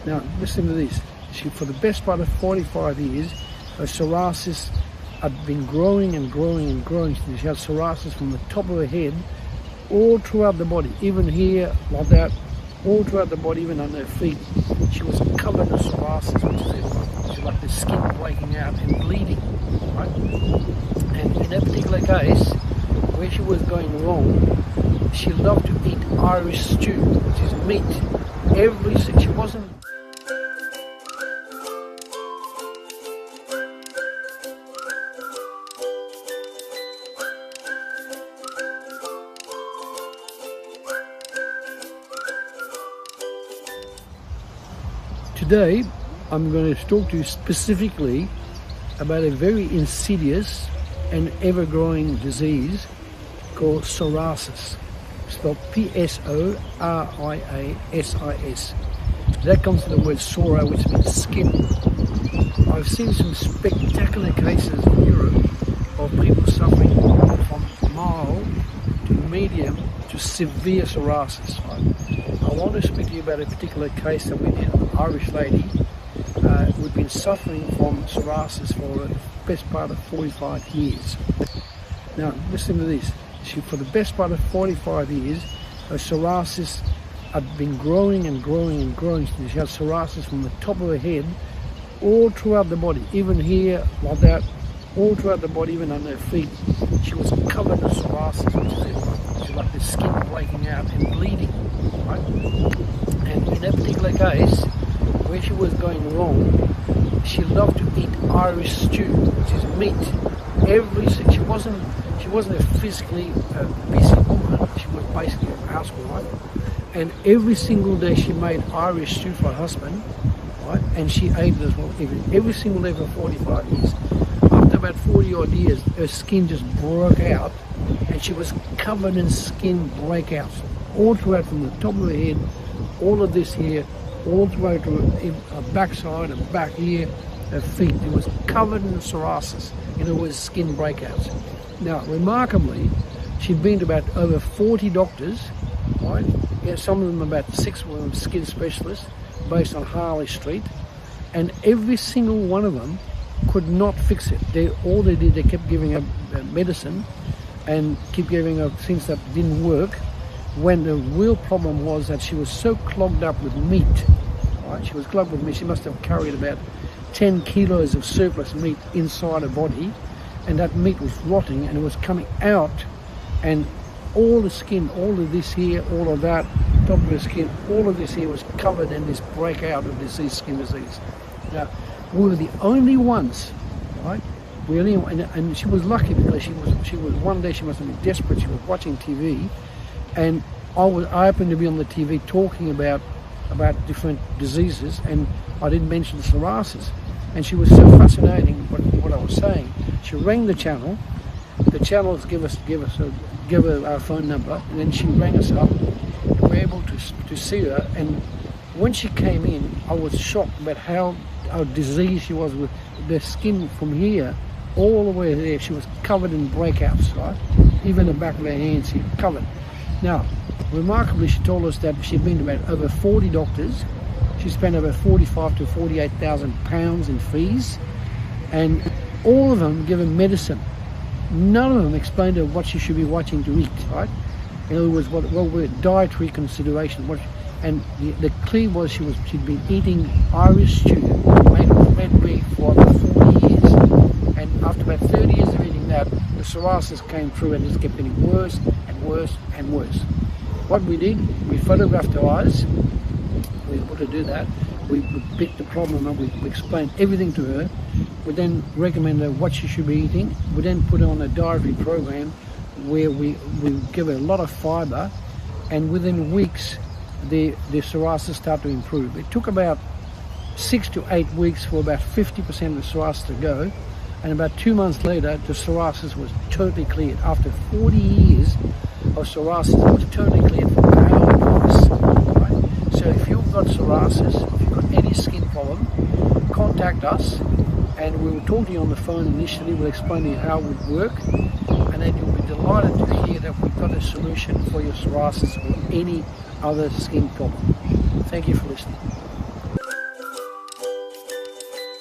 Now, listen to this. For the best part of 45 years, her psoriasis had been growing and growing and growing. She had psoriasis from the top of her head all throughout the body, even here, like that, all throughout the body, even under her feet. She was covered in psoriasis, which is like the skin breaking out and bleeding, right? And in that particular case, where she was going wrong, she loved to eat Irish stew, which is meat. She wasn't. Today, I'm going to talk to you specifically about a very insidious and ever-growing disease called psoriasis, spelled Psoriasis. That comes from the word psora, which means skin. I've seen some spectacular cases in Europe of people suffering from mild to medium to severe psoriasis. I want to speak to you about a particular case that we did, an Irish lady who'd been suffering from psoriasis for the best part of 45 years. Now, listen to this. For the best part of 45 years, her psoriasis had been growing and growing and growing. She had psoriasis from the top of her head all throughout the body, even here, like that, all throughout the body, even under her feet. She was covered in psoriasis, which is like the skin breaking out and bleeding, right? And in that particular case, where she was going wrong, she loved to eat Irish stew, which is meat. She wasn't a physically busy woman. She was basically a housewife, and every single day she made Irish stew for her husband, right? And she ate it as well every single day for 45 years. After about 40 odd years, her skin just broke out, and she was covered in skin breakouts all throughout, from the top of her head, all of this here, all the way to her backside and back here, her feet. It was covered in psoriasis, and it was skin breakouts. Now, remarkably, she'd been to about over 40 doctors, right? Yeah, some of them, about 6 were skin specialists based on Harley Street, and every single one of them could not fix it. All they did, they kept giving her medicine and keep giving her things that didn't work, when the real problem was that she was so clogged up with meat, right? She was clogged with meat. She must have carried about 10 kilos of surplus meat inside her body, and that meat was rotting and it was coming out, and all the skin, all of this here, all of that, top of her skin, all of this here was covered in this breakout of disease, skin disease. Now, we were the only ones, right? And she was lucky because she was one day she must have been desperate. She was watching TV, and I happened to be on the TV talking about different diseases, and I didn't mention psoriasis. And she was so fascinating what I was saying. She rang the channel. The channels give her our phone number, and then she rang us up. And we were able to see her. And when she came in, I was shocked about how diseased she was, with the skin from here all the way there. She was covered in breakouts, right? Even the back of her hands here, covered. Now, remarkably, she told us that she'd been to about over 40 doctors. She spent over 45 to 48,000 pounds in fees, and all of them give her medicine. None of them explained to her what she should be watching to eat, right? In other words, what were dietary consideration. And the clue was she'd been eating Irish stew made of red beef for over 40 years. And after about 30 years of eating that, the psoriasis came through and it kept getting worse and worse and worse. What we did, we photographed her eyes. We were able to do that. We picked the problem up, we explained everything to her. We then recommended her what she should be eating. We then put her on a dietary program where we give her a lot of fibre, and within weeks the psoriasis started to improve. It took about 6 to 8 weeks for about 50% of the psoriasis to go, and about 2 months later the psoriasis was totally cleared. After 40 years of psoriasis, it was totally cleared from powerless. Right? So if you've got psoriasis, if you've got any skin problem, contact us, and we will talk to you on the phone initially. We'll explain to you how it would work, and then you'll be delighted to hear that we've got a solution for your psoriasis or any other skin problem. Thank you for listening.